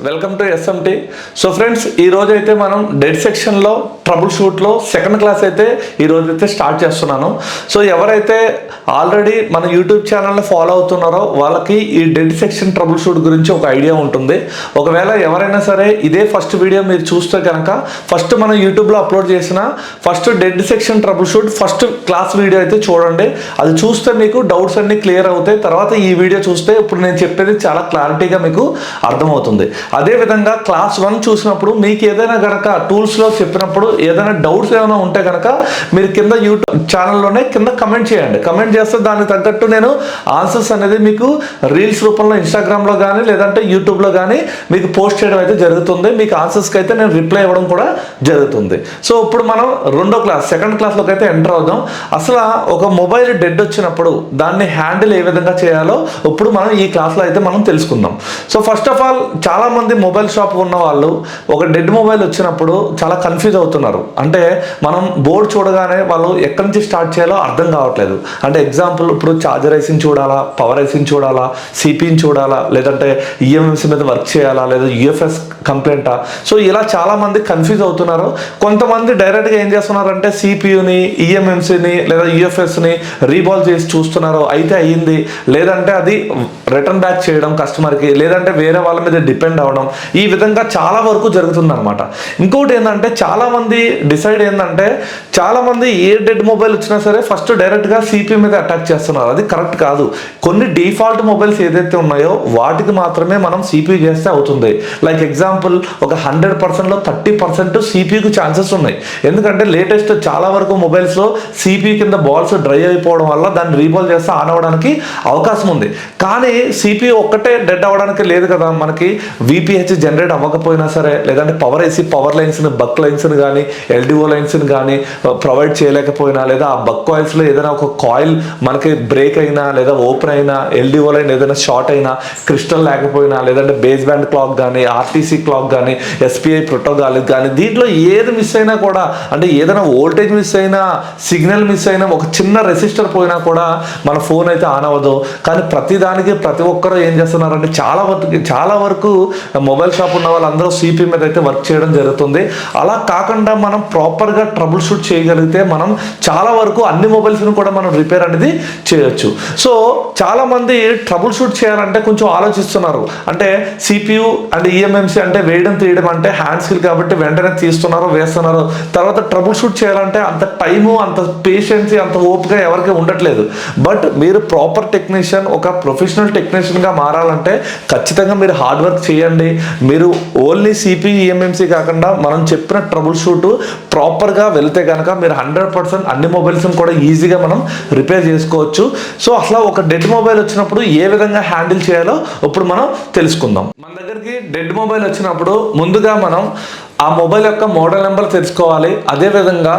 Welcome to SMT. So friends, ఈ రోజు అయితే మనం డెడ్ సెక్షన్లో ట్రబుల్ షూట్లో సెకండ్ క్లాస్ అయితే ఈ రోజు అయితే స్టార్ట్ చేస్తున్నాను. సో ఎవరైతే ఆల్రెడీ మన యూట్యూబ్ ఛానల్ని ఫాలో అవుతున్నారో వాళ్ళకి ఈ డెడ్ సెక్షన్ ట్రబుల్ షూట్ గురించి ఒక ఐడియా ఉంటుంది. ఒకవేళ ఎవరైనా సరే ఇదే ఫస్ట్ వీడియో మీరు చూస్తే కనుక ఫస్ట్ మనం యూట్యూబ్లో అప్లోడ్ చేసిన first dead section trouble shoot first class video అయితే చూడండి. అది చూస్తే మీకు డౌట్స్ అన్ని క్లియర్ అవుతాయి. తర్వాత ఈ వీడియో చూస్తే ఇప్పుడు నేను చెప్పేది చాలా క్లారిటీగా మీకు అర్థమవుతుంది. అదేవిధంగా క్లాస్ 1 చూసినప్పుడు మీకు ఏదైనా కనుక టూల్స్లో చెప్పినప్పుడు ఏదైనా డౌట్స్ ఏమైనా ఉంటే కనుక మీరు కింద యూట్యూబ్ ఛానల్లోనే కింద కమెంట్ చేయండి. కమెంట్ చేస్తే దానికి తగ్గట్టు నేను ఆన్సర్స్ అనేది మీకు రీల్స్ రూపంలో ఇన్స్టాగ్రామ్లో కానీ లేదంటే యూట్యూబ్లో కానీ మీకు పోస్ట్ చేయడం అయితే జరుగుతుంది. మీకు ఆన్సర్స్కి అయితే నేను రిప్లై ఇవ్వడం కూడా జరుగుతుంది. సో ఇప్పుడు మనం రెండో క్లాస్ సెకండ్ క్లాస్లోకి అయితే ఎంటర్ అవుదాం. అసలు ఒక మొబైల్ డెడ్ వచ్చినప్పుడు దాన్ని హ్యాండిల్ ఏ విధంగా చేయాలో ఇప్పుడు మనం ఈ క్లాస్లో అయితే మనం తెలుసుకుందాం. సో ఫస్ట్ ఆఫ్ ఆల్ చాలా మంది మొబైల్ షాప్ ఉన్న వాళ్ళు ఒక డెడ్ మొబైల్ వచ్చినప్పుడు చాలా కన్ఫ్యూజ్ అవుతున్నారు. అంటే మనం బోర్డు చూడగానే వాళ్ళు ఎక్కడి నుంచి స్టార్ట్ చేయాలో అర్థం కావట్లేదు. అంటే ఎగ్జాంపుల్ ఇప్పుడు ఛార్జర్ ఐసిని చూడాలా, పవర్ ఐసిని చూడాలా, సిపిని చూడాలా, లేదంటే ఈఎంఎంసీ మీద వర్క్ చేయాలా, లేదా యూఎఫ్ఎస్ కంప్లైంటా. సో ఇలా చాలా మంది కన్ఫ్యూజ్ అవుతున్నారు. కొంతమంది డైరెక్ట్గా ఏం చేస్తున్నారంటే సిపియుని, ఈఎంఎంసీని లేదా యూఎఫ్ఎస్ని రీబాల్ చేసి చూస్తున్నారు. అయితే అయ్యింది, లేదంటే అది రిటర్న్ బ్యాక్ చేయడం కస్టమర్కి, లేదంటే వేరే వాళ్ళ మీద డిపెండ్ అవ్వడం, ఈ విధంగా చాలా వరకు జరుగుతుంది అనమాట. ఇంకోటి ఏంటంటే చాలామంది డిసైడ్ ఏంటంటే చాలామంది ఏ డెడ్ మొబైల్ వచ్చినా సరే ఫస్ట్ డైరెక్ట్గా సిపి మీద అటాక్ చేస్తున్నారు. అది కరెక్ట్ కాదు. కొన్ని డిఫాల్ట్ మొబైల్స్ ఏదైతే ఉన్నాయో వాటికి మాత్రమే మనం సిపి చేస్తే అవుతుంది. లైక్ ఎగ్జాంపుల్ ఒక 100%లో 30% సిపికి ఛాన్సెస్ ఉన్నాయి. ఎందుకంటే లేటెస్ట్ చాలా వరకు మొబైల్స్లో సిపి కింద బాల్స్ డ్రై అయిపోవడం వల్ల దాన్ని రీబాల్ చేస్తే ఆన్ అవ్వడానికి అవకాశం ఉంది. కానీ సిపి ఒక్కటే డెడ్ అవ్వడానికి లేదు కదా. మనకి విపిహెచ్ జనరేట్ అవ్వకపోయినా సరే, లేదంటే పవర్ ఏసీ పవర్ లైన్స్ని బక్ లైన్స్ని కానీ ఎల్డిఓ లైన్స్ని కానీ ప్రొవైడ్ చేయలేకపోయినా, లేదా ఆ బక్ కాయిల్స్లో ఏదైనా ఒక కాయిల్ మనకి బ్రేక్ అయినా లేదా ఓపెన్ అయినా, ఎల్డిఓ లైన్ ఏదైనా షార్ట్ అయినా, క్రిస్టల్ లేకపోయినా, లేదంటే బేస్ బ్యాండ్ క్లాక్ కానీ ఆర్టీసీ క్లాక్ కానీ ఎస్పిఐ ప్రోటోకాల్ కానీ దీంట్లో ఏది మిస్ అయినా కూడా, అంటే ఏదైనా వోల్టేజ్ మిస్ అయినా, సిగ్నల్ మిస్ అయినా, ఒక చిన్న రెసిస్టర్ పోయినా కూడా మన ఫోన్ అయితే ఆన్ అవ్వదు. కానీ ప్రతిదానికి ప్రతి ఒక్కరు ఏం చేస్తున్నారంటే చాలా వరకు మొబైల్ షాప్ ఉన్న వాళ్ళందరూ సిపి మీద అయితే వర్క్ చేయడం జరుగుతుంది. అలా కాకుండా మనం ప్రాపర్గా ట్రబుల్ షూట్ చేయగలిగితే మనం చాలా వరకు అన్ని మొబైల్స్ని కూడా మనం రిపేర్ అనేది చేయొచ్చు. సో చాలా మంది ట్రబుల్ షూట్ చేయాలంటే కొంచెం ఆలోచిస్తున్నారు. అంటే సిపియు అండ్ ఈఎంఎంసీ అంటే వేయడం తీయడం అంటే హ్యాండ్ స్కిల్ కాబట్టి వెంటనే తీస్తున్నారు, వేస్తున్నారు. తర్వాత ట్రబుల్ షూట్ చేయాలంటే అంత టైము, అంత పేషెన్సీ, అంత ఓపిక ఎవరికి ఉండట్లేదు. బట్ మీరు ప్రాపర్ టెక్నీషియన్, ఒక ప్రొఫెషనల్ టెక్నీషియన్గా మారాలంటే ఖచ్చితంగా మీరు హార్డ్ వర్క్ చేయండి. మీరు ఓన్లీ సిపి ఈఎంఎంసీ కాకుండా మనం చెప్పిన ట్రబుల్ షూట్ ప్రాపర్గా వెళ్తే కనుక మీరు 100% అన్ని మొబైల్స్ని కూడా ఈజీగా మనం రిపేర్ చేసుకోవచ్చు. సో అసలు ఒక డెడ్ మొబైల్ వచ్చినప్పుడు ఏ విధంగా హ్యాండిల్ చేయాలో ఇప్పుడు మనం తెలుసుకుందాం. మన దగ్గరికి డెడ్ మొబైల్ వచ్చినప్పుడు ముందుగా మనం ఆ మొబైల్ యొక్క మోడల్ నెంబర్ తెలుసుకోవాలి. అదేవిధంగా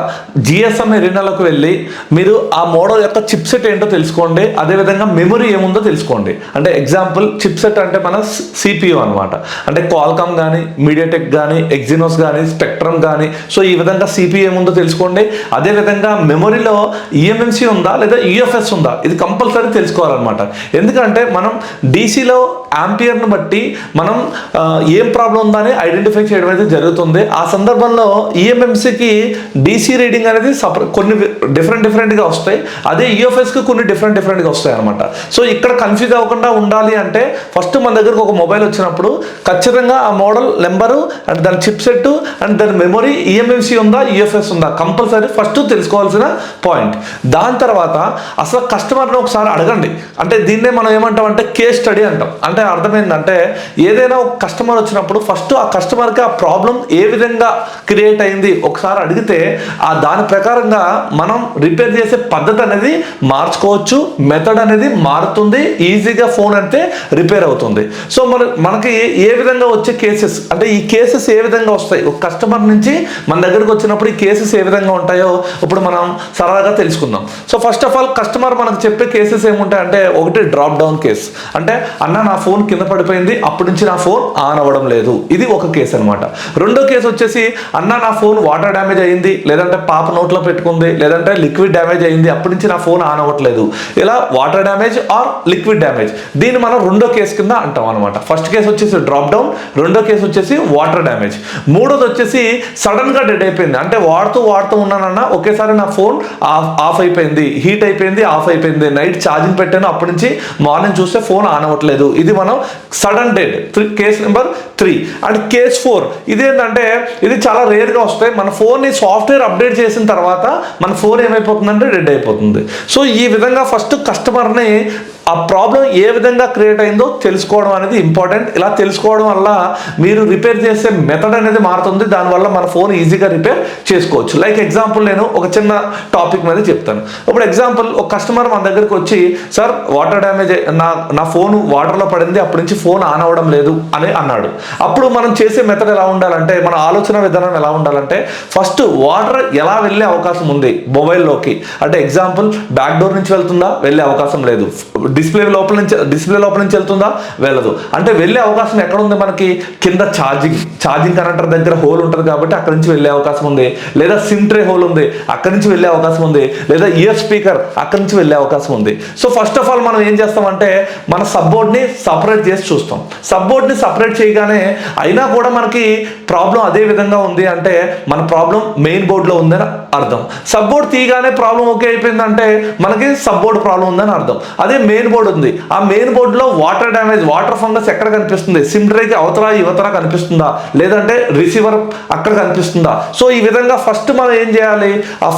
జిఎస్ఎం ఎరీనాలోకి వెళ్ళి మీరు ఆ మోడల్ యొక్క చిప్సెట్ ఏంటో తెలుసుకోండి. అదేవిధంగా మెమరీ ఏముందో తెలుసుకోండి. అంటే ఎగ్జాంపుల్ చిప్సెట్ అంటే మన సిపియు అనమాట. అంటే క్వాల్కామ్ కానీ, మీడియాటెక్ కానీ, ఎగ్జినోస్ కానీ, స్పెక్ట్రమ్ కానీ. సో ఈ విధంగా సిపియు ఏముందో తెలుసుకోండి. అదేవిధంగా మెమరీలో ఈఎంఎంసీ ఉందా లేదా యూఎఫ్ఎస్ ఉందా, ఇది కంపల్సరీ తెలుసుకోవాలన్నమాట. ఎందుకంటే మనం డీసీలో ఆంపియర్ను బట్టి మనం ఏం ప్రాబ్లం ఉందా అని ఐడెంటిఫై చేయడం అయితే జరుగుతుంది. ఆ సందర్భంలో ఈఎంఎంసీకి డీసీ రీడింగ్ అనేది కొన్ని డిఫరెంట్గా వస్తాయి. అదే యూఎఫ్ఎస్కి కొన్ని డిఫరెంట్గా వస్తాయి అనమాట. సో ఇక్కడ కన్ఫ్యూజ్ అవ్వకుండా ఉండాలి అంటే ఫస్ట్ మన దగ్గరకు ఒక మొబైల్ వచ్చినప్పుడు ఖచ్చితంగా ఆ మోడల్ నెంబరు అండ్ దాని చిప్ సెట్ అండ్ దాని మెమరీ ఈఎంఎంసీ ఉందా యూఎఫ్ఎస్ ఉందా కంపల్సరీ ఫస్ట్ తెలుసుకోవాల్సిన పాయింట్. దాని తర్వాత అసలు కస్టమర్ని ఒకసారి అడగండి. అంటే దీన్నే మనం ఏమంటాం అంటే కేస్ స్టడీ అంటాం. అంటే అర్థమైందంటే ఏదైనా ఒక కస్టమర్ వచ్చినప్పుడు ఫస్ట్ ఆ కస్టమర్కి ఆ ప్రాబ్లం ఏ విధంగా క్రియేట్ అయింది ఒకసారి అడిగితే ఆ దాని ప్రకారంగా మనం రిపేర్ చేసే పద్ధతి అనేది మార్చుకోవచ్చు. మెథడ్ అనేది మారుతుంది. ఈజీగా ఫోన్ అయితే రిపేర్ అవుతుంది. సో మనకి ఏ విధంగా వచ్చే కేసెస్ అంటే ఈ కేసెస్ ఏ విధంగా వస్తాయి, ఒక కస్టమర్ నుంచి మన దగ్గరకు వచ్చినప్పుడు ఈ కేసెస్ ఏ విధంగా ఉంటాయో ఇప్పుడు మనం సరదాగా తెలుసుకుందాం. So first of all customer మనకు చెప్పే కేసెస్ ఏముంటాయంటే, ఒకటి డ్రాప్ డౌన్ కేస్. అంటే అన్న నా ఫోన్ కింద పడిపోయింది, అప్పటి నుంచి నా ఫోన్ ఆన్ అవ్వడం లేదు, ఇది ఒక కేసు అనమాట. రెండో కేసు వచ్చేసి అన్న నా ఫోన్ వాటర్ డ్యామేజ్ అయింది, లేదంటే పాప నోట్లో పెట్టుకుంది, లేదంటే లిక్విడ్ డ్యామేజ్ అయింది, అప్పటి నుంచి నా ఫోన్ ఆన్ అవ్వట్లేదు. ఇలా water damage are liquid damage, దీన్ని మనం రెండో కేసు కింద అంటాం అనమాట. ఫస్ట్ కేసు వచ్చేసి డ్రాప్ డౌన్, రెండో కేసు వచ్చేసి వాటర్ డ్యామేజ్, మూడోది వచ్చేసి సడన్ గా డెడ్ అయిపోయింది. అంటే వాడుతూ ఉన్నానన్న ఒకేసారి నా ఫోన్ ఆఫ్ అయిపోయింది, హీట్ అయిపోయింది, ఆఫ్ అయిపోయింది, నైట్ ఛార్జింగ్ పెట్టాను, అప్పటి నుంచి మార్నింగ్ చూస్తే ఫోన్ ఆన్ అవ్వట్లేదు. ఇది మనం sudden dead, case number 3. And case 4 ఇదేంటంటే ఇది చాలా రేర్ గా వస్తాయి. మన ఫోన్ ని సాఫ్ట్వేర్ అప్డేట్ చేసిన తర్వాత మన ఫోన్ ఏమైపోతుందంటే డెడ్ అయిపోతుంది. సో ఈ విధంగా ఫస్ట్ కస్టమర్ని ఆ ప్రాబ్లం ఏ విధంగా క్రియేట్ అయిందో తెలుసుకోవడం అనేది ఇంపార్టెంట్. ఇలా తెలుసుకోవడం వల్ల మీరు రిపేర్ చేసే మెథడ్ అనేది మారుతుంది, దానివల్ల మన ఫోన్ ఈజీగా రిపేర్ చేసుకోవచ్చు. లైక్ ఎగ్జాంపుల్ నేను ఒక చిన్న టాపిక్ మీద చెప్తాను. ఇప్పుడు ఎగ్జాంపుల్ ఒక కస్టమర్ మన దగ్గరికి వచ్చి, సార్ వాటర్ డ్యామేజ్ నా ఫోన్ వాటర్లో పడింది, అప్పటి నుంచి ఫోన్ ఆన్ అవ్వడం లేదు అని అన్నాడు. అప్పుడు మనం చేసే మెథడ్ ఎలా ఉండాలంటే, మన ఆలోచన విధానం ఎలా ఉండాలంటే, ఫస్ట్ వాటర్ ఎలా వెళ్ళే అవకాశం ఉంది మొబైల్లోకి అంటే, ఎగ్జాంపుల్ బ్యాక్ డోర్ నుంచి వెళ్తుందా, వెళ్ళే అవకాశం లేదు. డిస్ప్లే లోపల నుంచి వెళ్తుందా, వెళ్ళదు. అంటే వెళ్ళే అవకాశం ఎక్కడ ఉంది మనకి, కింద ఛార్జింగ్ కనెక్టర్ దగ్గర హోల్ ఉంటుంది కాబట్టి అక్కడి నుంచి వెళ్ళే అవకాశం ఉంది, లేదా సిమ్ ట్రే హోల్ ఉంది అక్కడి నుంచి వెళ్ళే అవకాశం ఉంది, లేదా ఇయర్ స్పీకర్ అక్కడి నుంచి వెళ్ళే అవకాశం ఉంది. సో ఫస్ట్ ఆఫ్ ఆల్ మనం ఏం చేస్తామంటే, మన సబ్బోర్డ్ని సపరేట్ చేసి చూస్తాం. సబ్బోర్డ్ని సపరేట్ చేయగానే అయినా కూడా మనకి ప్రాబ్లం అదే విధంగా ఉంది అంటే మన ప్రాబ్లం మెయిన్ బోర్డులో ఉందని అర్థం. సబ్బోర్డ్ తీయగానే ప్రాబ్లం ఓకే అయిపోయిందంటే మనకి సబ్బోర్డ్ ప్రాబ్లం ఉందని అర్థం. అదే మెయిన్ బోర్డు ఉంది, ఆ మెయిన్ బోర్డులో వాటర్ డ్యామేజ్, వాటర్ ఫంగస్ ఎక్కడ కనిపిస్తుంది, సిమ్ ట్రేకి అవతల యువతల కనిపిస్తుందా, లేదంటే రిసీవర్ అక్కడ కనిపిస్తుందా. సో ఈ విధంగా ఫస్ట్ మనం ఏం చేయాలి, ఆ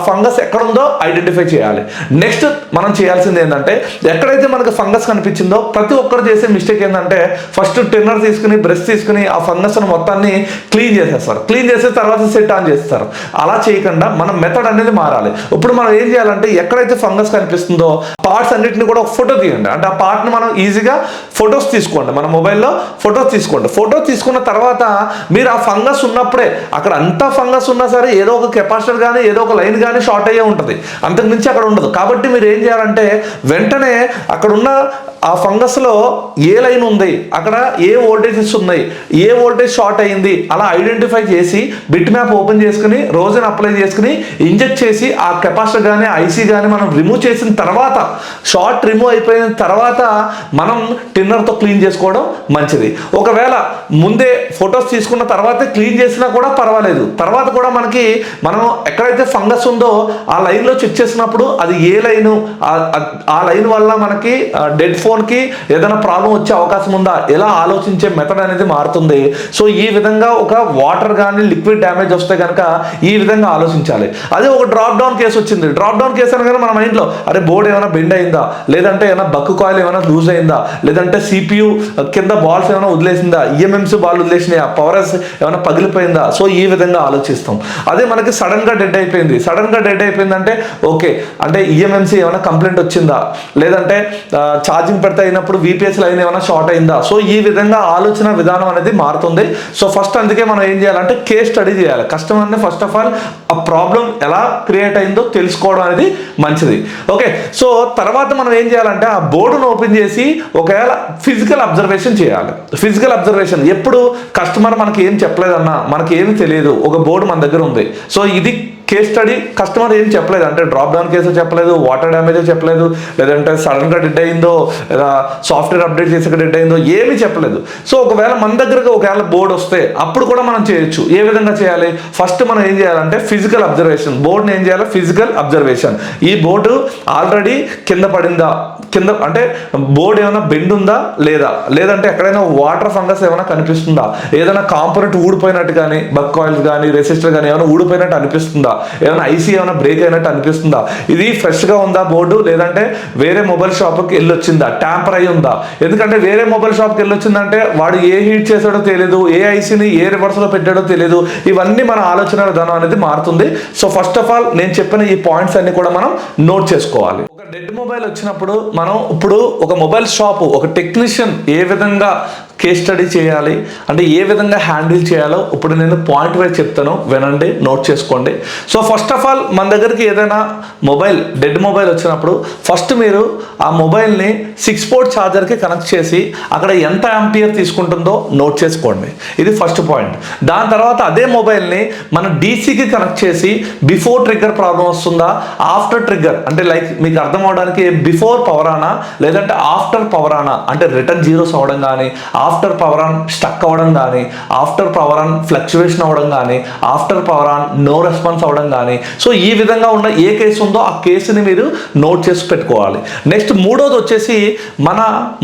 ఫంగస్ ఎక్కడ ఉందో ఐడెంటిఫై చేయాలి. నెక్స్ట్ మనం చేయాల్సింది ఏంటంటే, ఎక్కడైతే మనకు ఫంగస్ కనిపించిందో ప్రతి ఒక్కరు చేసే మిస్టేక్ ఏంటంటే, ఫస్ట్ టిన్నర్ తీసుకుని బ్రష్ తీసుకుని ఆ ఫంగస్ మొత్తాన్ని క్లీన్ చేసేస్తారు. క్లీన్ చేసిన తర్వాత సెట్ ఆన్ చేస్తారు. అలా చేయకుండా మనం మెథడ్ అనేది మారాలి. ఇప్పుడు మనం ఏం చేయాలంటే, ఎక్కడైతే ఫంగస్ కనిపిస్తుందో పార్ట్స్ అన్నిటిని కూడా ఒక ఫోటో తీయండి. అంటే ఆ పార్ట్ని మనం ఈజీగా ఫొటోస్ తీసుకోండి, మన మొబైల్లో ఫోటోస్ తీసుకోండి. ఫోటో తీసుకున్న తర్వాత మీరు ఆ ఫంగస్ ఉన్నప్పుడే, అక్కడ అంతా ఫంగస్ ఉన్నా సరే ఏదో ఒక కెపాసిటర్ కానీ ఏదో ఒక లైన్ కానీ షార్ట్ అయ్యే ఉంటుంది, అంతకుమించి అక్కడ ఉండదు. కాబట్టి మీరు ఏం చేయాలంటే, వెంటనే అక్కడ ఉన్న ఆ ఫంగస్లో ఏ లైన్ ఉంది, అక్కడ ఏ వోల్టేజెస్ ఉన్నాయి, ఏ వోల్టేజ్ షార్ట్ అయ్యింది, అలా ఐడెంటిఫై చేసి బిట్ మ్యాప్ ఓపెన్ చేసుకుని రోజున అప్లై చేసుకుని ఇంజెక్ట్ చేసి ఆ కెపాసిటర్ కానీ ఐసీ కానీ మనం రిమూవ్ చేసిన తర్వాత, షార్ట్ రిమూవ్ అయిపోయిన తర్వాత మనం టిన్నర్తో క్లీన్ చేసుకోవడం మంచిది. ఒకవేళ ముందే ఫొటోస్ తీసుకున్న తర్వాతే క్లీన్ చేసినా కూడా పర్వాలేదు. తర్వాత కూడా మనం ఎక్కడైతే ఫంగస్ ఉందో ఆ లైన్లో చెక్ చేసినప్పుడు అది ఏ లైను, ఆ లైన్ వల్ల మనకి డెడ్ ఫోన్కి ఏదైనా ప్రాబ్లం వచ్చే అవకాశం ఉందా, ఎలా ఆలోచించే మెథడ్ అనేది మారుతుంది. సో ఈ విధంగా ఒక వాటర్ కానీ లిక్విడ్ డ్యామేజ్ వస్తే కనుక ఈ విధంగా ఆలోచించాలి. అదే ఒక డ్రాప్ డౌన్ కేసు వచ్చింది, డ్రాప్ డౌన్ కేసు అనగానే మన మైండ్లో అరే బోర్డు ఏమైనా బెండ్ అయిందా, లేదంటే ఏమైనా బక్కు కాయిల్ ఏమైనా లూజ్ అయిందా, లేదంటే CPU కింద బాల్స్ ఏమైనా వదిలేసిందా, EMMC బాల్ వదిలేసినాయా, పవర్స్ ఏమైనా పగిలిపోయిందా. సో ఈ విధంగా ఆలోచిస్తాం. అదే మనకి సడన్ గా డెడ్ అయిపోయిందంటే ఓకే, అంటే EMMC ఏమైనా కంప్లైంట్ వచ్చిందా, లేదంటే ఛార్జింగ్ పెడితే అయినప్పుడు VPS లైన్ ఏమైనా షార్ట్ అయిందా. సో ఈ విధంగా ఆలోచన విధానం అనేది మారుతుంది. సో ఫస్ట్ అందుకే మనం ఏం చేయాలంటే కేస్ స్టడీ చేయాలి. కస్టమర్ని ఫస్ట్ ఆఫ్ ఆల్ ఆ ప్రాబ్లం ఎలా క్రియేట్ అయిందో తెలుసుకోవడం అనేది మంచిది. ఓకే, సో తర్వాత మనం ఏం చేయాలంటే ఆ బోర్డును ఓపెన్ చేసి ఒకవేళ ఫిజికల్ అబ్జర్వేషన్ చేయాలి. ఫిజికల్ అబ్జర్వేషన్ ఎప్పుడు, కస్టమర్ మనకి ఏం చెప్పలేదన్నా, మనకి ఏమి తెలియదు, ఒక బోర్డు మన దగ్గర ఉంది. సో ఇది కేస్ స్టడీ. కస్టమర్ ఏం చెప్పలేదు అంటే డ్రాప్ డౌన్ కేసు చెప్పలేదు, వాటర్ డ్యామేజ్ చెప్పలేదు, లేదంటే సడన్గా డెడ్ అయిందో, లేదా సాఫ్ట్వేర్ అప్డేట్ చేసాక డెడ్ అయిందో ఏమీ చెప్పలేదు. సో ఒకవేళ మన దగ్గరకు ఒకవేళ బోర్డు వస్తే అప్పుడు కూడా మనం చేయొచ్చు. ఏ విధంగా చేయాలి, ఫస్ట్ మనం ఏం చేయాలంటే ఫిజికల్ అబ్జర్వేషన్, బోర్డుని ఏం చేయాలి, ఫిజికల్ అబ్జర్వేషన్. ఈ బోర్డు ఆల్రెడీ కింద పడిందా, కింద అంటే బోర్డు ఏమైనా బెండ్ ఉందా లేదా, లేదంటే ఎక్కడైనా వాటర్ ఫంగస్ ఏమైనా కనిపిస్తుందా, ఏదైనా కాంపోనెంట్ ఊడిపోయినట్టు కానీ, బక్ కాయిల్స్ కానీ రెసిస్టర్ కానీ ఏమైనా ఊడిపోయినట్టు అనిపిస్తుందా, ఏమైనా ఐసీ ఏమైనా బ్రేక్ అయినట్టు అనిపిస్తుందా, ఇది ఫ్రెష్గా ఉందా బోర్డు, లేదంటే వేరే మొబైల్ షాప్కి వెళ్ళొచ్చిందా, ట్యాంపర్ అయి ఉందా. ఎందుకంటే వేరే మొబైల్ షాప్కి వెళ్ళొచ్చిందంటే వాడు ఏ హీట్ చేసాడో తెలియదు, ఏ ఐసీని ఏ రివర్స్లో పెట్టాడో తెలియదు. ఇవన్నీ మన ఆలోచన విధానం అనేది మారుతుంది. సో ఫస్ట్ ఆఫ్ ఆల్ నేను చెప్పిన ఈ పాయింట్స్ అన్ని కూడా మనం నోట్ చేసుకోవాలి. ఒక డెడ్ మొబైల్ వచ్చినప్పుడు మనం ఇప్పుడు ఒక మొబైల్ షాపు, ఒక టెక్నీషియన్ ఏ విధంగా కేస్ స్టడీ చేయాలి, అంటే ఏ విధంగా హ్యాండిల్ చేయాలో ఇప్పుడు నేను పాయింట్ వైజ్ చెప్తాను, వినండి, నోట్ చేసుకోండి. సో ఫస్ట్ ఆఫ్ ఆల్ మన దగ్గరికి ఏదైనా డెడ్ మొబైల్ వచ్చినప్పుడు ఫస్ట్ మీరు ఆ మొబైల్ని 6 పోర్ట్ ఛార్జర్కి కనెక్ట్ చేసి అక్కడ ఎంత యాంపియర్ తీసుకుంటుందో నోట్ చేసుకోండి. ఇది ఫస్ట్ పాయింట్. దాని తర్వాత అదే మొబైల్ని మన డీసీకి కనెక్ట్ చేసి బిఫోర్ ట్రిగ్గర్ ప్రాబ్లం వస్తుందా, ఆఫ్టర్ ట్రిగ్గర్ అంటే లైక్ మీకు అర్థం అవడానికి బిఫోర్ పవర్ ఆనా లేదంటే ఆఫ్టర్ పవర్ ఆనా అంటే రిటర్న్ జీరోస్ అవ్వడం కానీ, ఆఫ్టర్ పవర్ ఆన్ స్టక్ అవ్వడం కానీ, ఆఫ్టర్ పవర్ ఆన్ ఫ్లక్చువేషన్ అవ్వడం కానీ, after power on no response అవ్వడం కానీ. సో ఈ విధంగా ఉన్న ఏ కేసు ఉందో ఆ కేసుని మీరు నోట్ చేసి పెట్టుకోవాలి. నెక్స్ట్ మూడోది వచ్చేసి మన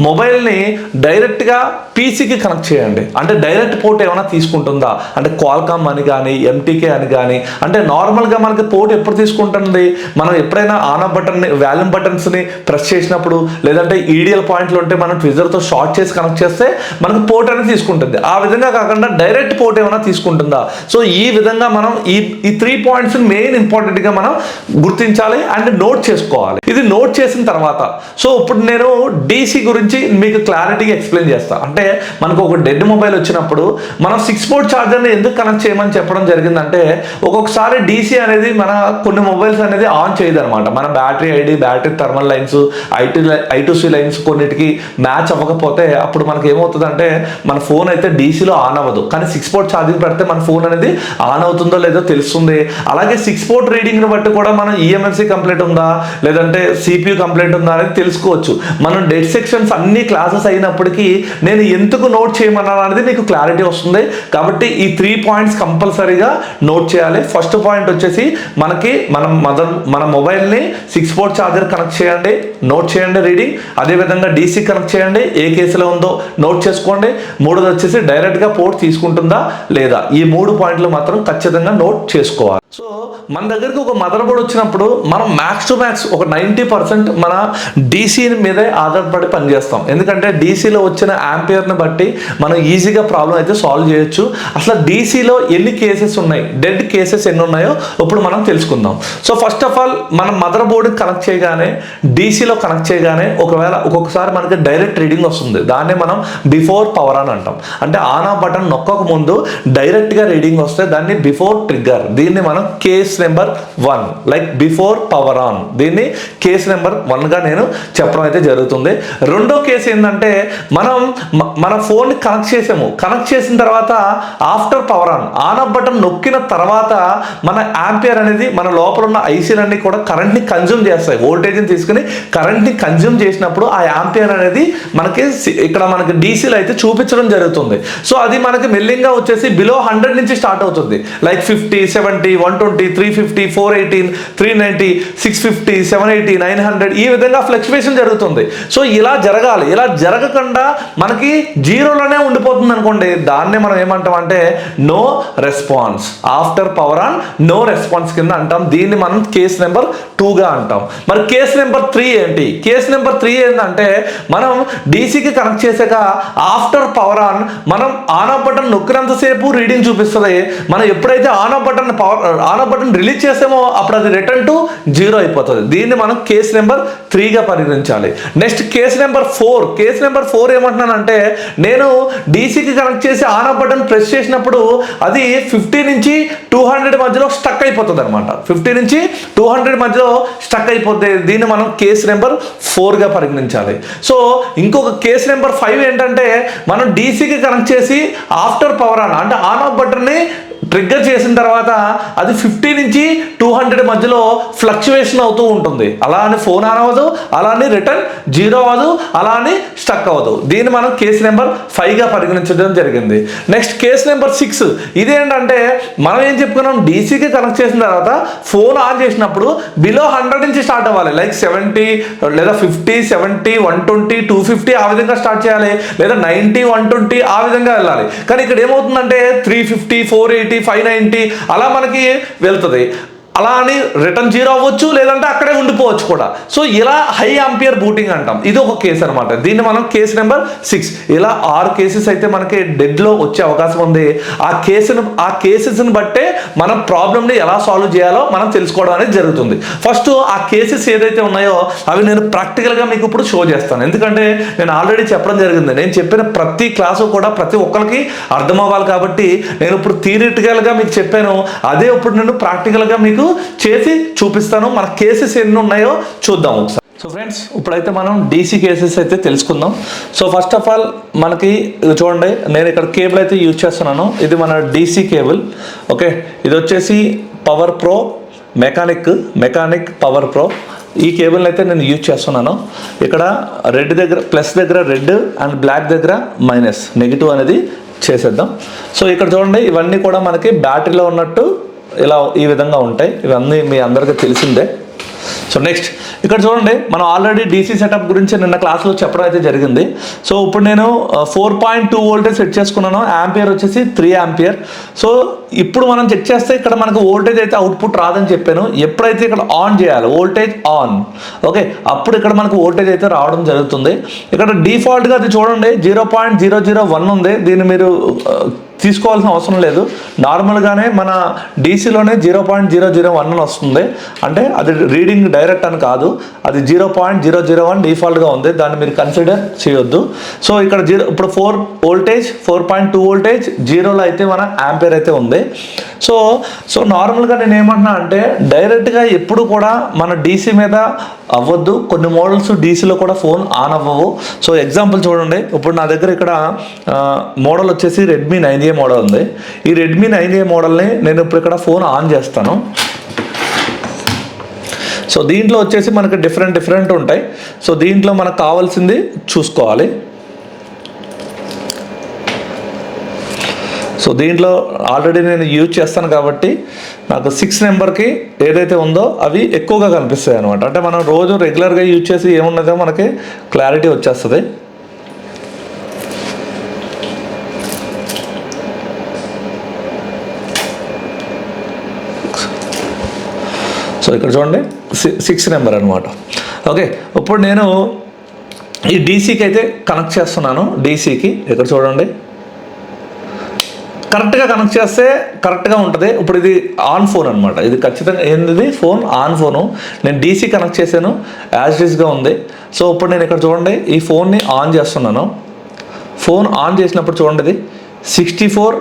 మొబైల్ని డైరెక్ట్గా పీసీకి కనెక్ట్ చేయండి. అంటే డైరెక్ట్ పోర్ట్ ఏమైనా తీసుకుంటుందా, అంటే క్వాల్కామ్ అని కానీ ఎంటీకే అని కానీ. అంటే నార్మల్గా మనకి పోర్ట్ ఎప్పుడు తీసుకుంటుంది, మనం ఎప్పుడైనా ఆన్ ఆఫ్ బటన్ని వాల్యూమ్ బటన్స్ని ప్రెస్ చేసినప్పుడు లేదంటే ఈడియల్ పాయింట్లు ఉంటే మనం ట్విజర్తో షార్ట్ చేసి కనెక్ట్ చేస్తే మనకు పోర్ట్ అనేది తీసుకుంటుంది. ఆ విధంగా కాకుండా డైరెక్ట్ పోర్ట్ ఏమైనా తీసుకుంటుందా. సో ఈ విధంగా మనం ఈ 3 పాయింట్స్ మెయిన్ ఇంపార్టెంట్గా మనం గుర్తించాలి అండ్ నోట్ చేసుకోవాలి. ఇది నోట్ చేసిన తర్వాత సో ఇప్పుడు నేను డీసీ గురించి మీకు క్లారిటీగా ఎక్స్ప్లెయిన్ చేస్తాను. అంటే మనకు ఒక డెడ్ మొబైల్ వచ్చినప్పుడు మనం 6 పోర్ట్ ఛార్జర్ని ఎందుకు కనెక్ట్ చేయమని చెప్పడం జరిగిందంటే ఒక్కొక్కసారి డీసీ అనేది మన కొన్ని మొబైల్స్ అనేది ఆన్ చేయదు అనమాట. మన battery ID, battery thermal lines, I2C lines కొన్నిటికి మ్యాచ్ అవ్వకపోతే అప్పుడు మనకి ఏమవుతుందంటే మన ఫోన్ అయితే డీసీలో ఆన్ అవ్వదు. కానీ 6 పోర్ట్ ఛార్జింగ్ పెడితే మన ఫోన్ అనేది ఆన్ అవుతుందో లేదో తెలుస్తుంది. అలాగే 6 పోర్ట్ రీడింగ్ని బట్టి కూడా మనం ఈఎంఎఫ్సి కంప్లీట్ ఉందా లేదంటే సిపియు కంప్లీట్ ఉందా అనేది తెలుసుకోవచ్చు. మనం డెడ్ సెక్షన్స్ అన్ని క్లాసెస్ అయినప్పటికీ నేను ఎందుకు నోట్ చేయమన్నాను అనేది మీకు క్లారిటీ వస్తుంది. కాబట్టి ఈ 3 పాయింట్స్ కంపల్సరీగా నోట్ చేయాలి. ఫస్ట్ పాయింట్ వచ్చేసి మనకి మన మొబైల్ని 6 పోర్ట్ ఛార్జర్ కనెక్ట్ చేయండి, నోట్ చేయండి రీడింగ్. అదేవిధంగా డీసీ కనెక్ట్ చేయండి, ఏ కేసులో ఉందో నోట్ చేసుకోండి. మూడోది వచ్చేసి డైరెక్ట్గా పోర్ట్ తీసుకుంటుందా లేదా. ఈ 3 పాయింట్లు మాత్రం ఖచ్చితంగా నోట్ చేసుకోవాలి. సో మన దగ్గరికి ఒక మదర్ బోర్డ్ వచ్చినప్పుడు మనం మ్యాక్స్ టు మ్యాక్స్ ఒక 90% మన డీసీ మీదే ఆధారపడి పనిచేస్తాం. ఎందుకంటే డీసీలో వచ్చిన యాంపియర్ని బట్టి మనం ఈజీగా ప్రాబ్లం అయితే సాల్వ్ చేయొచ్చు. అసలు డీసీలో ఎన్ని కేసెస్ ఉన్నాయి, డెడ్ కేసెస్ ఎన్ని ఉన్నాయో ఇప్పుడు మనం తెలుసుకుందాం. సో ఫస్ట్ ఆఫ్ ఆల్ మనం మదర్ బోర్డ్కి కనెక్ట్ చేయగానే, డీసీలో కనెక్ట్ చేయగానే ఒకవేళ ఒక్కొక్కసారి మనకి డైరెక్ట్ రీడింగ్ వస్తుంది. దాన్నే మనం బిఫోర్ పవర్ ఆన్ అంటాం. అంటే ఆన్ ఆఫ్ బటన్ నొక్కక ముందు డైరెక్ట్గా రీడింగ్ వస్తే దాన్ని బిఫోర్ ట్రిగ్గర్. దీన్ని మనం case number 1 like before power on, దీన్ని కేస్ నెంబర్ 1గా నేను చెప్పడం అయితే జరుగుతుంది. రెండో కేసు ఏంటంటే మన ఫోన్ కనెక్ట్ చేసాము, కనెక్ట్ చేసిన తర్వాత after power on off button నొక్కిన తర్వాత మన యాంపియర్ అనేది మన లోపల ఉన్న ఐసీలన్నీ కూడా కరెంట్ని కన్జ్యూమ్ చేస్తాయి. వోల్టేజ్ని తీసుకుని కరెంట్ని కన్జ్యూమ్ చేసినప్పుడు ఆ యాంపియర్ అనేది ఇక్కడ మనకి డీసీలో అయితే చూపించడం జరుగుతుంది. సో అది మనకి మెల్లింగా వచ్చేసి బిలో 100 నుంచి స్టార్ట్ అవుతుంది. లైక్ 50, 70, 120, 350, 418, 390, 650, 780, 900 ఈ విధంగా ఫ్లక్చువేషన్ జరుగుతుంది. సో ఇలా జరగాలి. ఇలా జరగకుండా మనకి జీరోలోనే ఉండిపోతుంది అనుకోండి, దాన్నే మనం ఏమంటాం అంటే no response. After power on no response కింద అంటాం. దీన్ని మనం కేస్ నెంబర్ 2గా అంటాం. మరి కేస్ నెంబర్ 3 ఏంటి? కేస్ నెంబర్ 3 ఏంటంటే మనం డీసీకి కనెక్ట్ చేసాక ఆఫ్టర్ పవర్ ఆన్ మనం ఆన్ ఆఫ్ బటన్ నొక్కినంతసేపు రీడింగ్ చూపిస్తుంది. మనం ఎప్పుడైతే ఆన్ ఆఫ్ బటన్ రిలీజ్ చేసామో అప్పుడు అది రిటర్న్ టు 0 అయిపోతుంది. దీన్ని మనం కేస్ నెంబర్ 3గా పరిగణించాలి. Next case number 4. Case number 4 ఏమంటున్నానంటే నేను డీసీకి కనెక్ట్ చేసి ఆన్ ఆఫ్ బటన్ ప్రెస్ చేసినప్పుడు అది 50 నుంచి 200 మధ్యలో స్టక్ అయిపోతుంది అనమాట. 50 నుంచి 200 మధ్యలో స్టక్ అయిపోతే దీన్ని మనం కేస్ నెంబర్ 4గా పరిగణించాలి. సో ఇంకొక కేస్ నెంబర్ 5 ఏంటంటే మనం డీసీకి కనెక్ట్ చేసి ఆఫ్టర్ పవర్ ఆన్ అంటే ఆన్ ఆఫ్ బటన్ని ట్రిగ్గర్ చేసిన తర్వాత అది 50 నుంచి 200 మధ్యలో ఫ్లక్చువేషన్ అవుతూ ఉంటుంది. అలా అని ఫోన్ ఆన్ అవ్వదు, అలా అని రిటర్న్ 0 అవ్వదు, అలా అని స్టక్ అవ్వదు. దీన్ని మనం కేసు నెంబర్ 5గా పరిగణించడం జరిగింది. Next case number 6. ఇదేంటంటే మనం ఏం చెప్పుకున్నాం, డీసీకి కనెక్ట్ చేసిన తర్వాత ఫోన్ ఆన్ చేసినప్పుడు బిలో 100 నుంచి స్టార్ట్ అవ్వాలి. లైక్ 70 లేదా 50, 70, 120, 250 ఆ విధంగా స్టార్ట్ చేయాలి. లేదా 90, 120 ఆ విధంగా వెళ్ళాలి. కానీ ఇక్కడ ఏమవుతుందంటే 350, 480, 590 అలా మనకి వెళ్తుంది. అలా అని రిటర్న్ 0 అవ్వచ్చు, లేదంటే అక్కడే ఉండిపోవచ్చు కూడా. సో ఇలా హై ఆంపియర్ బూటింగ్ అంటాం. ఇది ఒక కేసు అనమాట. దీన్ని మనం కేసు నెంబర్ 6. ఇలా 6 కేసెస్ అయితే మనకి డెడ్లో వచ్చే అవకాశం ఉంది. ఆ కేసెస్ని బట్టే మనం ప్రాబ్లమ్ని ఎలా సాల్వ్ చేయాలో మనం తెలుసుకోవడం అనేది జరుగుతుంది. ఫస్ట్ ఆ కేసెస్ ఏదైతే ఉన్నాయో అవి నేను ప్రాక్టికల్గా మీకు ఇప్పుడు షో చేస్తాను. ఎందుకంటే నేను ఆల్రెడీ చెప్పడం జరిగింది, నేను చెప్పిన ప్రతి క్లాసు కూడా ప్రతి ఒక్కరికి అర్థం అవ్వాలి కాబట్టి నేను ఇప్పుడు థియరిటికల్గా మీకు చెప్పాను, అదే ఇప్పుడు నేను ప్రాక్టికల్గా మీకు చేసి చూపిస్తాను. మన కేసెస్ ఎన్ని ఉన్నాయో చూద్దాం ఒకసారి. సో ఫ్రెండ్స్, ఇప్పుడైతే మనం డీసీ కేసెస్ అయితే తెలుసుకుందాం. సో ఫస్ట్ ఆఫ్ ఆల్ మనకి ఇది చూడండి, నేను ఇక్కడ కేబుల్ అయితే యూజ్ చేస్తున్నాను. ఇది మన డీసీ కేబుల్. ఓకే, ఇది వచ్చేసి power pro mechanic power pro. ఈ కేబుల్ని అయితే నేను యూజ్ చేస్తున్నాను. ఇక్కడ రెడ్ దగ్గర ప్లస్ దగ్గర రెడ్ అండ్ బ్లాక్ దగ్గర మైనస్ నెగిటివ్ అనేది చేసేద్దాం. సో ఇక్కడ చూడండి, ఇవన్నీ కూడా మనకి బ్యాటరీలో ఉన్నట్టు ఇలా ఈ విధంగా ఉంటాయి. ఇవన్నీ మీ అందరికీ తెలిసిందే. సో నెక్స్ట్ ఇక్కడ చూడండి, మనం ఆల్రెడీ డీసీ సెటప్ గురించి నిన్న క్లాస్లో చెప్పడం అయితే జరిగింది. సో ఇప్పుడు నేను 4.2 వోల్టేజ్ సెట్ చేసుకున్నాను. యాంపియర్ వచ్చేసి 3 ఆంపియర్. సో ఇప్పుడు మనం చెక్ చేస్తే ఇక్కడ మనకు వోల్టేజ్ అయితే అవుట్పుట్ రాదని చెప్పాను. ఎప్పుడైతే ఇక్కడ ఆన్ చేయాలి, వోల్టేజ్ ఆన్, ఓకే, అప్పుడు ఇక్కడ మనకు వోల్టేజ్ అయితే రావడం జరుగుతుంది. ఇక్కడ డిఫాల్ట్గా అది చూడండి 0.001 ఉంది. దీన్ని మీరు తీసుకోవాల్సిన అవసరం లేదు. నార్మల్గానే మన డీసీలోనే 0.001 అని వస్తుంది. అంటే అది రీడింగ్ డైరెక్ట్ అని కాదు, అది 0.001 డిఫాల్ట్గా ఉంది. దాన్ని మీరు కన్సిడర్ చేయొద్దు. సో ఇక్కడ ఇప్పుడు 4.2 వోల్టేజ్ 0లో అయితే మన యాంపియర్ అయితే ఉంది. సో నార్మల్గా నేను ఏమంటున్నా అంటే డైరెక్ట్గా ఎప్పుడు కూడా మన డీసీ మీద అవ్వద్దు. కొన్ని మోడల్స్ డీసీలో కూడా ఫోన్ ఆన్ అవ్వవు. సో ఎగ్జాంపుల్ చూడండి, ఇప్పుడు నా దగ్గర ఇక్కడ మోడల్ వచ్చేసి రెడ్మీ 9A మోడల్ ఉంది. ఈ రెడ్మీ 9A మోడల్ని నేను ఇప్పుడు ఇక్కడ ఫోన్ ఆన్ చేస్తాను. సో దీంట్లో వచ్చేసి మనకి డిఫరెంట్ ఉంటాయి. సో దీంట్లో మనకు కావాల్సింది చూసుకోవాలి. సో దీంట్లో ఆల్రెడీ నేను యూజ్ చేస్తాను కాబట్టి నాకు 6 నెంబర్కి ఏదైతే ఉందో అవి ఎక్కువగా కనిపిస్తాయి అనమాట. అంటే మనం రోజు రెగ్యులర్గా యూజ్ చేసి ఏమున్నదో మనకి క్లారిటీ వచ్చేస్తుంది. సో ఇక్కడ చూడండి 6 నెంబర్ అనమాట. ఓకే, ఇప్పుడు నేను ఈ డీసీకి అయితే కనెక్ట్ చేస్తున్నాను. డీసీకి ఇక్కడ చూడండి, కరెక్ట్గా కనెక్ట్ చేస్తే కరెక్ట్గా ఉంటుంది. ఇప్పుడు ఇది ఆన్ ఫోన్ అనమాట. ఇది ఖచ్చితంగా ఏంది ఫోన్ ఆన్ ఫోను. నేను డీసీ కనెక్ట్ చేశాను, యాజ్ ఈజ్గా ఉంది. సో ఇప్పుడు నేను ఇక్కడ చూడండి ఈ ఫోన్ని ఆన్ చేస్తున్నాను. ఫోన్ ఆన్ చేసినప్పుడు చూడండి ఇది 64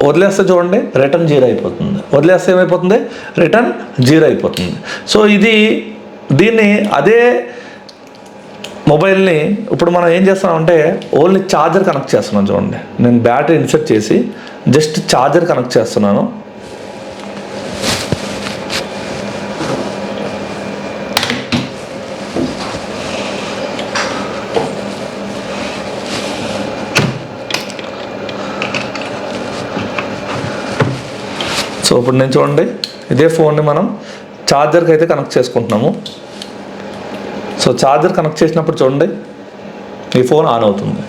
వదిలేస్తే చూడండి రిటర్న్ 0 అయిపోతుంది. వదిలేస్తే ఏమైపోతుంది, రిటర్న్ 0 అయిపోతుంది. సో దీన్ని అదే మొబైల్ని ఇప్పుడు మనం ఏం చేస్తున్నామంటే ఓన్లీ ఛార్జర్ కనెక్ట్ చేస్తున్నాను. చూడండి, నేను బ్యాటరీ ఇన్సర్ట్ చేసి జస్ట్ ఛార్జర్ కనెక్ట్ చేస్తున్నాను. సో ఇప్పుడు నేను చూడండి ఇదే ఫోన్ని మనం ఛార్జర్కి అయితే కనెక్ట్ చేసుకుంటున్నాము. సో ఛార్జర్ కనెక్ట్ చేసినప్పుడు చూడండి ఈ ఫోన్ ఆన్ అవుతుంది.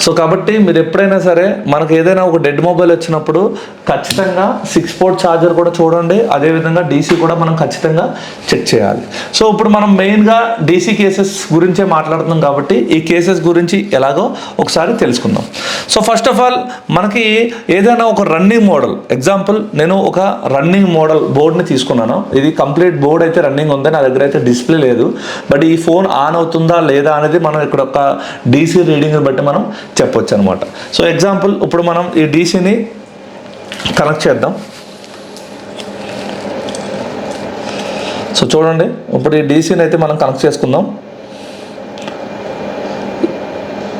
సో కాబట్టి మీరు ఎప్పుడైనా సరే మనకు ఏదైనా ఒక డెడ్ మొబైల్ వచ్చినప్పుడు ఖచ్చితంగా 6 పోర్ట్ ఛార్జర్ కూడా చూడండి. అదేవిధంగా డీసీ కూడా మనం ఖచ్చితంగా చెక్ చేయాలి. సో ఇప్పుడు మనం మెయిన్గా డీసీ కేసెస్ గురించే మాట్లాడుతున్నాం కాబట్టి ఈ కేసెస్ గురించి ఎలాగో ఒకసారి తెలుసుకుందాం. సో ఫస్ట్ ఆఫ్ ఆల్ మనకి ఏదైనా ఒక రన్నింగ్ మోడల్, ఎగ్జాంపుల్ నేను ఒక రన్నింగ్ మోడల్ బోర్డ్ని తీసుకున్నాను. ఇది కంప్లీట్ బోర్డ్ అయితే రన్నింగ్ ఉంది, నా దగ్గర అయితే డిస్ప్లే లేదు. బట్ ఈ ఫోన్ ఆన్ అవుతుందా లేదా అనేది మనం ఇక్కడ ఒక డీసీ రీడింగ్ని బట్టి మనం చెప్పొచ్చు అనమాట. సో ఎగ్జాంపుల్ ఇప్పుడు మనం ఈ డీసీని కనెక్ట్ చేద్దాం. సో చూడండి ఇప్పుడు ఈ డీసీని అయితే మనం కనెక్ట్ చేసుకుందాం.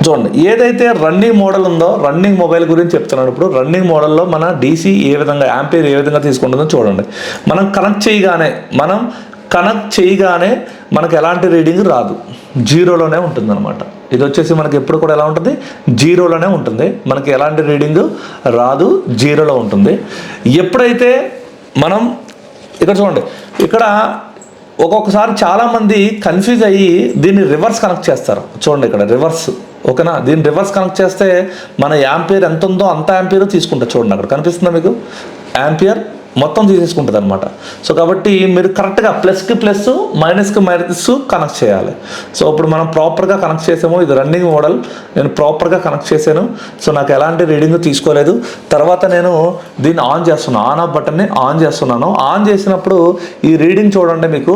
చూడండి ఏదైతే రన్నింగ్ మోడల్ ఉందో రన్నింగ్ మొబైల్ గురించి చెప్తున్నాను. ఇప్పుడు రన్నింగ్ మోడల్లో మన డీసీ ఏ విధంగా యాంపియర్ ఏ విధంగా తీసుకుంటుందో చూడండి. మనం కనెక్ట్ చేయగానే మనకు ఎలాంటి రీడింగ్ రాదు, 0లోనే ఉంటుంది అనమాట. ఇది వచ్చేసి మనకి ఎప్పుడు కూడా ఎలా ఉంటుంది, 0లోనే ఉంటుంది. మనకి ఎలాంటి రీడింగ్ రాదు, 0లో ఉంటుంది. ఎప్పుడైతే మనం ఇక్కడ చూడండి, ఇక్కడ ఒక్కొక్కసారి చాలామంది కన్ఫ్యూజ్ అయ్యి దీన్ని రివర్స్ కనెక్ట్ చేస్తారు. చూడండి ఇక్కడ రివర్స్, ఓకేనా. దీన్ని రివర్స్ కనెక్ట్ చేస్తే మన యాంపియర్ ఎంత ఉందో అంత యాంపియర్ తీసుకుంటా. చూడండి అక్కడ కనిపిస్తుందా మీకు, యాంపియర్ మొత్తం తీసేసుకుంటుంది అనమాట. సో కాబట్టి మీరు కరెక్ట్గా ప్లస్కి ప్లస్ మైనస్కి మైనస్ కనెక్ట్ చేయాలి. సో ఇప్పుడు మనం ప్రాపర్గా కనెక్ట్ చేసాము. ఇది రన్నింగ్ మోడల్, నేను ప్రాపర్గా కనెక్ట్ చేశాను. సో నాకు ఎలాంటి రీడింగ్ తీసుకోలేదు. తర్వాత నేను దీన్ని ఆన్ చేస్తున్నాను, ఆన్ ఆఫ్ బటన్ని ఆన్ చేస్తున్నాను. ఆన్ చేసినప్పుడు ఈ రీడింగ్ చూడండి, మీకు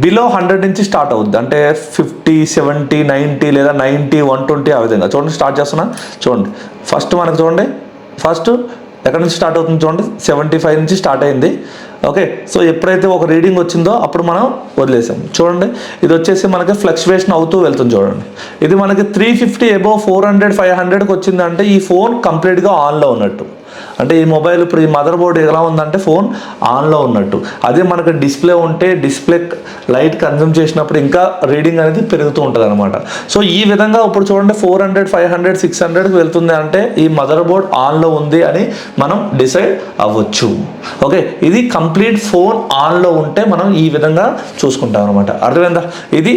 బిలో 100 నుంచి స్టార్ట్ అవుద్ది. అంటే 50, 70, 90 లేదా 90, 120 ఆ విధంగా చూడండి. స్టార్ట్ చేస్తున్నా చూడండి. ఫస్ట్ మనకు చూడండి, ఫస్ట్ ఎక్కడి నుంచి స్టార్ట్ అవుతుంది చూడండి, 75 నుంచి స్టార్ట్ అయింది. ఓకే, సో ఎప్పుడైతే ఒక రీడింగ్ వచ్చిందో అప్పుడు మనం వదిలేసాం. చూడండి ఇది వచ్చేసి మనకి ఫ్లక్చువేషన్ అవుతూ వెళ్తుంది. చూడండి ఇది మనకి 350 అబోవ్ 400, 500కి వచ్చిందంటే ఈ ఫోన్ కంప్లీట్గా ఆన్లో ఉన్నట్టు. అంటే ఈ మొబైల్ ఇప్పుడు ఈ మదర్ బోర్డ్ ఎలా ఉందంటే ఫోన్ ఆన్లో ఉన్నట్టు. అదే మనకి డిస్ప్లే ఉంటే డిస్ప్లే లైట్ కన్జ్యూమ్ చేసినప్పుడు ఇంకా రీడింగ్ అనేది పెరుగుతూ ఉంటుంది అనమాట. సో ఈ విధంగా ఇప్పుడు చూడండి 400, 500, 600కి వెళ్తుంది అంటే ఈ మదర్ బోర్డ్ ఆన్లో ఉంది అని మనం డిసైడ్ అవ్వచ్చు. ఓకే, ఇది కంప్లీట్ ఫోన్ ఆన్లో ఉంటే మనం ఈ విధంగా చూసుకుంటాం అనమాట. అర్థమైందా? ఇది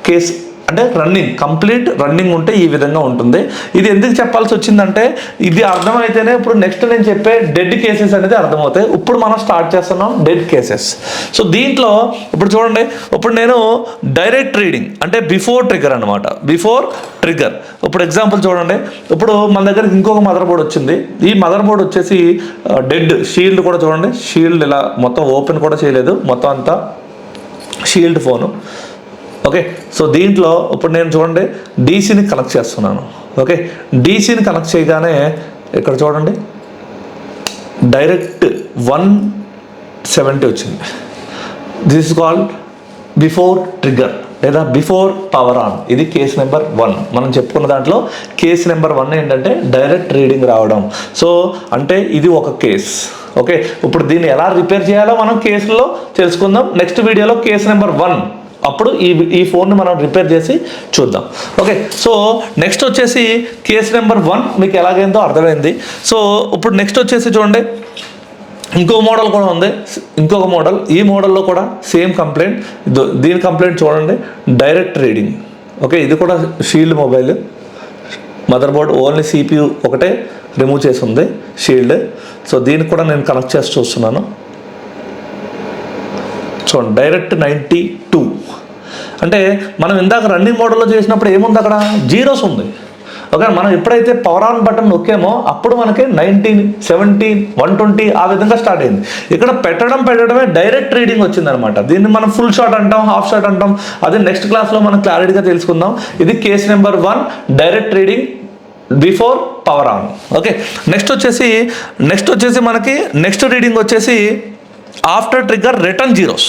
కేస్ అంటే రన్నింగ్, కంప్లీట్ రన్నింగ్ ఉంటే ఈ విధంగా ఉంటుంది. ఇది ఎందుకు చెప్పాల్సి వచ్చిందంటే ఇది అర్థమైతేనే ఇప్పుడు నెక్స్ట్ నేను చెప్పే డెడ్ కేసెస్ అనేది అర్థమవుతాయి. ఇప్పుడు మనం స్టార్ట్ చేస్తున్నాం డెడ్ కేసెస్. సో దీంట్లో ఇప్పుడు చూడండి, ఇప్పుడు నేను డైరెక్ట్ రీడింగ్ అంటే బిఫోర్ ట్రిగర్ అనమాట, బిఫోర్ ట్రిగర్. ఇప్పుడు ఎగ్జాంపుల్ చూడండి, ఇప్పుడు మన దగ్గర ఇంకొక మదర్ బోర్డ్ వచ్చింది. ఈ మదర్ బోర్డ్ వచ్చేసి డెడ్, షీల్డ్ కూడా చూడండి, షీల్డ్ ఇలా మొత్తం ఓపెన్ కూడా చేయలేదు, మొత్తం అంతా షీల్డ్ ఫోను. ఓకే, సో దీంట్లో ఇప్పుడు నేను చూడండి డీసీని కనెక్ట్ చేస్తున్నాను. ఓకే, డీసీని కనెక్ట్ చేయగానే ఇక్కడ చూడండి డైరెక్ట్ 170 వచ్చింది. This is called before trigger లేదా బిఫోర్ పవర్ ఆన్. ఇది కేస్ నెంబర్ 1. మనం చెప్పుకున్న దాంట్లో కేస్ నెంబర్ 1 ఏంటంటే డైరెక్ట్ రీడింగ్ రావడం. సో అంటే ఇది ఒక కేస్. ఓకే, ఇప్పుడు దీన్ని ఎలా రిపేర్ చేయాలో మనం కేసులో తెలుసుకుందాం నెక్స్ట్ వీడియోలో. కేస్ నెంబర్ 1 అప్పుడు ఈ ఫోన్ని మనం రిపేర్ చేసి చూద్దాం. ఓకే, సో నెక్స్ట్ వచ్చేసి కేస్ నెంబర్ 1 మీకు ఎలాగైందో అర్థమైంది. సో ఇప్పుడు నెక్స్ట్ వచ్చేసి చూడండి ఇంకో మోడల్ కూడా ఉంది, ఇంకొక మోడల్. ఈ మోడల్లో కూడా సేమ్ కంప్లైంట్. దీని కంప్లైంట్ చూడండి, డైరెక్ట్ రీడింగ్. ఓకే, ఇది కూడా shield mobile, mother board only CPU ఒకటే రిమూవ్ చేసి ఉంది, షీల్డ్. సో దీనికి కూడా నేను కనెక్ట్ చేసి చూస్తున్నాను. చూడండి డైరెక్ట్ 92. అంటే మనం ఇందాక రన్నింగ్ మోడల్లో చేసినప్పుడు ఏముంది, అక్కడ జీరోస్ ఉంది. ఓకే, మనం ఎప్పుడైతే పవర్ ఆన్ బటన్ నొక్కామో అప్పుడు మనకి 19, 17, 120 ఆ విధంగా స్టార్ట్ అయింది. ఇక్కడ పెట్టడమే డైరెక్ట్ రీడింగ్ వచ్చిందనమాట. దీన్ని మనం ఫుల్ షాట్ అంటాం, హాఫ్ షాట్ అంటాం. అదే నెక్స్ట్ క్లాస్లో మనం క్లారిటీగా తెలుసుకుందాం. ఇది case number 1 direct reading before power on. Okay, next వచ్చేసి మనకి నెక్స్ట్ రీడింగ్ వచ్చేసి after trigger return zeros.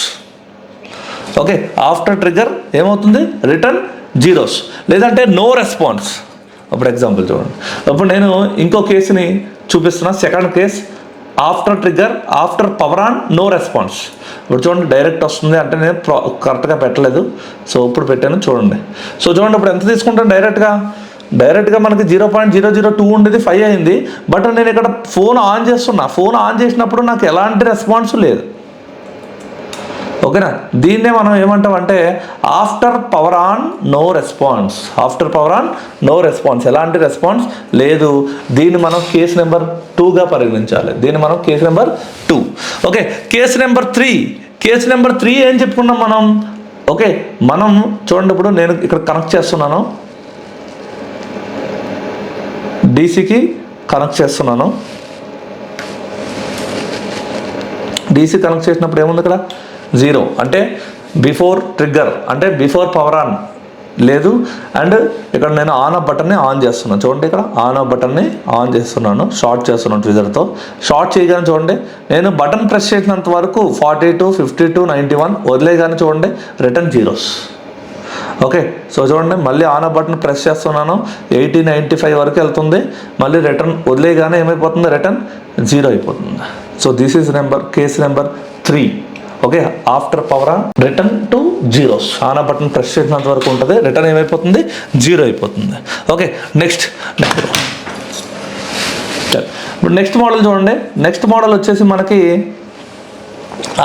Okay, after trigger ఏమవుతుంది, రిటర్న్ జీరోస్ లేదంటే నో రెస్పాన్స్. ఇప్పుడు ఎగ్జాంపుల్ చూడండి, ఇప్పుడు నేను ఇంకో కేసుని చూపిస్తున్నా. Second case after trigger after power on no response. ఇప్పుడు చూడండి డైరెక్ట్ వస్తుంది అంటే నేను కరెక్ట్గా పెట్టలేదు. సో ఇప్పుడు పెట్టాను చూడండి. సో చూడండి ఇప్పుడు ఎంత తీసుకుంటాను డైరెక్ట్గా మనకి 0.002 ఉండేది 5 అయింది. బట్ నేను ఇక్కడ ఫోన్ ఆన్ చేస్తున్నా, ఫోన్ ఆన్ చేసినప్పుడు నాకు ఎలాంటి రెస్పాన్స్ లేదు. ఓకేనా, దీన్నే మనం ఏమంటాం అంటే after power on no response. After power on no response, ఎలాంటి రెస్పాన్స్ లేదు. దీన్ని మనం కేసు నెంబర్ 2గా పరిగణించాలి. దీన్ని మనం case number 2. Okay, case number 3 ఏం చెప్పుకున్నాం మనం. ఓకే, మనం చూడండి ఇప్పుడు నేను ఇక్కడ కనెక్ట్ చేస్తున్నాను, డీసీకి కనెక్ట్ చేస్తున్నాను. డీసీ కనెక్ట్ చేసినప్పుడు ఏముంది ఇక్కడ 0 అంటే బిఫోర్ ట్రిగ్గర్ అంటే బిఫోర్ పవర్ ఆన్ లేదు. అండ్ ఇక్కడ నేను ఆన్ ఆఫ్ బటన్ని ఆన్ చేస్తున్నాను. చూడండి ఇక్కడ ఆన్ ఆఫ్ బటన్ని ఆన్ చేస్తున్నాను, షార్ట్ చేస్తున్నాను ట్విజర్తో. షార్ట్ చేయగానే చూడండి నేను బటన్ ప్రెస్ చేసినంత వరకు 42, 52, 91 వదిలేగానే చూడండి రిటర్న్ జీరోస్. ఓకే, సో చూడండి మళ్ళీ ఆన్ ఆఫ్ బటన్ ప్రెస్ చేస్తున్నాను, 80, 95 వరకు వెళ్తుంది. మళ్ళీ రిటర్న్ వదిలేగానే ఏమైపోతుంది, రిటర్న్ 0 అయిపోతుంది. So this is case number 3. Okay, after power on return to zeros. On off button press చేసినంత వరకు ఉంటుంది, రిటర్న్ ఏమైపోతుంది, 0 అయిపోతుంది. ఓకే, నెక్స్ట్ ఇప్పుడు నెక్స్ట్ మోడల్ చూడండి. నెక్స్ట్ మోడల్ వచ్చేసి మనకి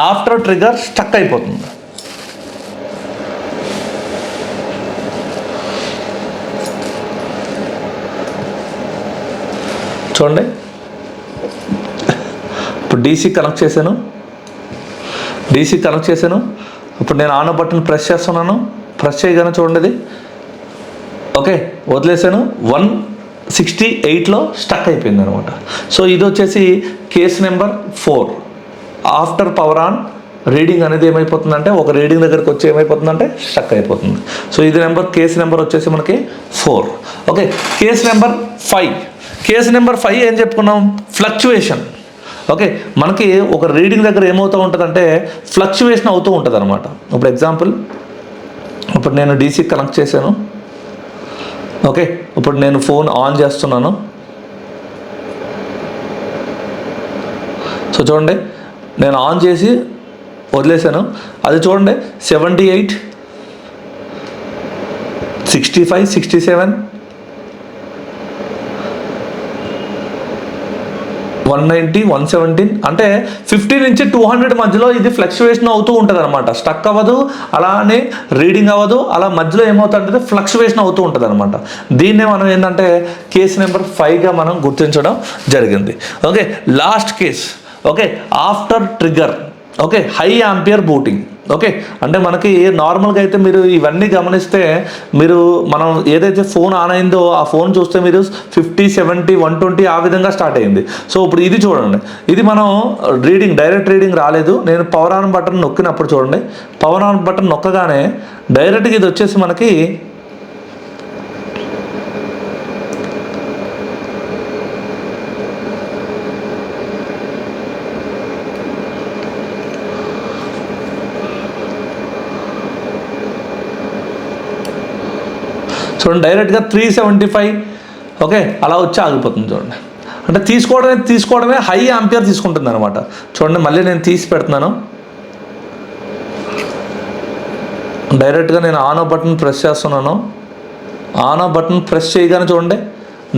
ఆఫ్టర్ ట్రిగర్ స్టక్ అయిపోతుంది. చూడండి ఇప్పుడు డీసీ కనెక్ట్ చేశాను. ఇప్పుడు నేను ఆన్ బటన్ ప్రెస్ చేస్తున్నాను. ప్రెస్ చేయగానే చూడండి ఇది ఓకే వదిలేసాను. 168లో స్టక్ అయిపోయింది అనమాట. సో ఇది వచ్చేసి case number 4. After power on reading అనేది ఏమైపోతుందంటే ఒక రీడింగ్ దగ్గరికి వచ్చి ఏమైపోతుందంటే స్టక్ అయిపోతుంది. సో ఇది కేస్ నెంబర్ వచ్చేసి మనకి 4. ఓకే, కేస్ నెంబర్ 5 ఏం చెప్పుకున్నాం? ఫ్లక్చువేషన్. ఓకే, మనకి ఒక రీడింగ్ దగ్గర ఏమవుతూ ఉంటుందంటే ఫ్లక్చువేషన్ అవుతూ ఉంటుంది అనమాట. ఇప్పుడు ఎగ్జాంపుల్, ఇప్పుడు నేను డీసీ కనెక్ట్ చేశాను. ఓకే, ఇప్పుడు నేను ఫోన్ ఆన్ చేస్తున్నాను. సో చూడండి, నేను ఆన్ చేసి వదిలేశాను. అది చూడండి 78, 65, 67, 190, 117 అంటే 50 నుంచి 200 మధ్యలో ఇది ఫ్లక్చువేషన్ అవుతూ ఉంటుంది అనమాట. స్టక్ అవ్వదు, అలానే రీడింగ్ అవ్వదు, అలా మధ్యలో ఏమవుతుందంటే ఫ్లక్చువేషన్ అవుతూ ఉంటుంది అనమాట. దీన్నే మనం ఏంటంటే కేసు నెంబర్ 5గా మనం గుర్తించడం జరిగింది. Okay, last case. Okay, after trigger. Okay, high ampere booting. Okay, అంటే మనకి నార్మల్గా అయితే మీరు ఇవన్నీ గమనిస్తే మనం ఏదైతే ఫోన్ ఆన్ అయిందో ఆ ఫోన్ చూస్తే మీరు 50, 70, 120 ఆ విధంగా స్టార్ట్ అయింది. సో ఇప్పుడు ఇది చూడండి, ఇది మనం డైరెక్ట్ రీడింగ్ రాలేదు. నేను పవర్ ఆన్ బటన్ నొక్కినప్పుడు చూడండి, పవర్ ఆన్ బటన్ నొక్కగానే డైరెక్ట్గా ఇది వచ్చేసి మనకి చూడండి డైరెక్ట్గా 375 ఓకే అలా వచ్చి ఆగిపోతుంది. చూడండి, అంటే తీసుకోవడమే హై ఆంపియర్ తీసుకుంటుంది అనమాట. చూడండి, మళ్ళీ నేను తీసి పెడుతున్నాను. డైరెక్ట్గా నేను ఆన్ బటన్ ప్రెస్ చేస్తున్నాను. ఆన్ బటన్ ప్రెస్ చేయగానే చూడండి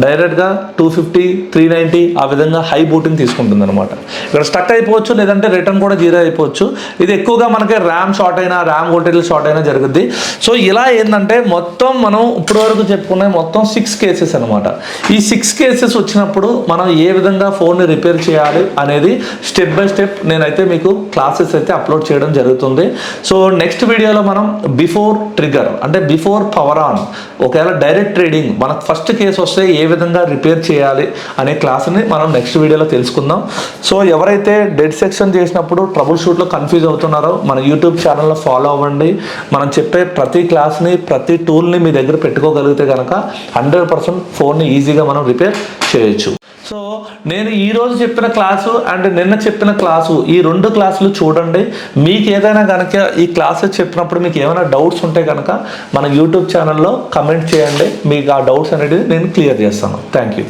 డైరెక్ట్గా 250, 390 ఆ విధంగా హై బూటింగ్ తీసుకుంటుంది అనమాట. ఇక్కడ స్టక్ అయిపోవచ్చు, లేదంటే రిటర్న్ కూడా 0 అయిపోవచ్చు. ఇది ఎక్కువగా మనకి ర్యామ్ షార్ట్ అయినా, ర్యామ్ వోల్టేజ్ షార్ట్ అయినా జరుగుద్ది. సో ఇలా ఏంటంటే మొత్తం మనం ఇప్పటివరకు చెప్పుకునే మొత్తం 6 కేసెస్ అనమాట. ఈ 6 కేసెస్ వచ్చినప్పుడు మనం ఏ విధంగా ఫోన్ని రిపేర్ చేయాలి అనేది స్టెప్ బై స్టెప్ నేనైతే మీకు క్లాసెస్ అయితే అప్లోడ్ చేయడం జరుగుతుంది. సో నెక్స్ట్ వీడియోలో మనం బిఫోర్ ట్రిగర్ అంటే బిఫోర్ పవర్ ఆన్, ఒకవేళ డైరెక్ట్ రీడింగ్ మనకు ఫస్ట్ కేసు వస్తే ఏ విధంగా రిపేర్ చేయాలి అనే క్లాస్ని మనం నెక్స్ట్ వీడియోలో తెలుసుకుందాం. సో ఎవరైతే డెడ్ సెక్షన్ చేసినప్పుడు ట్రబుల్ షూట్లో కన్ఫ్యూజ్ అవుతున్నారో మన యూట్యూబ్ ఛానల్లో ఫాలో అవ్వండి. మనం చెప్పే ప్రతి క్లాస్ని, ప్రతి టూల్ని మీ దగ్గర పెట్టుకోగలిగితే కనుక 100% ఫోన్ని ఈజీగా మనం రిపేర్ చేయొచ్చు. సో నేను ఈరోజు చెప్పిన క్లాసు అండ్ నిన్న చెప్పిన క్లాసు, ఈ 2 క్లాసులు చూడండి. మీకు ఏదైనా కనుక ఈ క్లాసెస్ చెప్పినప్పుడు మీకు ఏమైనా డౌట్స్ ఉంటే కనుక మన యూట్యూబ్ ఛానల్లో కమెంట్ చేయండి. మీకు ఆ డౌట్స్ అనేది నేను క్లియర్ చేస్తాను. Thank you.